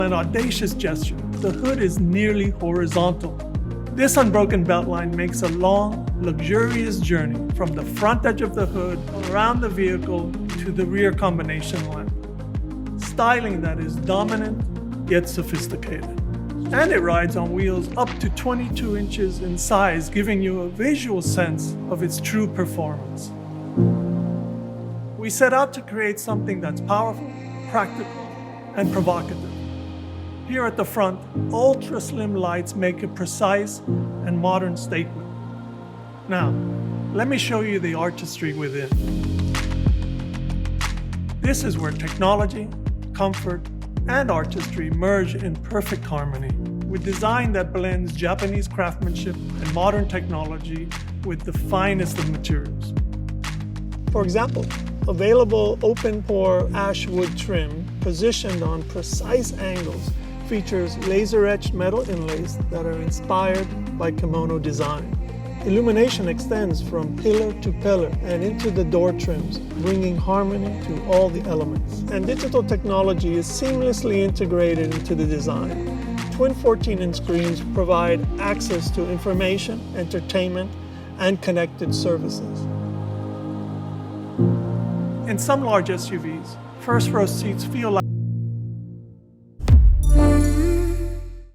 An audacious gesture, the hood is nearly horizontal. This unbroken beltline makes a long, luxurious journey from the front edge of the hood around the vehicle to the rear combination lamp. Styling that is dominant yet sophisticated. And it rides on wheels up to 22 inches in size, giving you a visual sense of its true performance. We set out to create something that's powerful, practical, and provocative. Here at the front, ultra-slim lights make a precise and modern statement. Now, let me show you the artistry within. This is where technology, comfort, and artistry merge in perfect harmony, with design that blends Japanese craftsmanship and modern technology with the finest of materials. For example, available open-pore ash wood trim positioned on precise angles features laser-etched metal inlays that are inspired by kimono design. Illumination extends from pillar to pillar and into the door trims, bringing harmony to all the elements. And digital technology is seamlessly integrated into the design. Twin 14-inch screens provide access to information, entertainment, and connected services. In some large SUVs, first row seats feel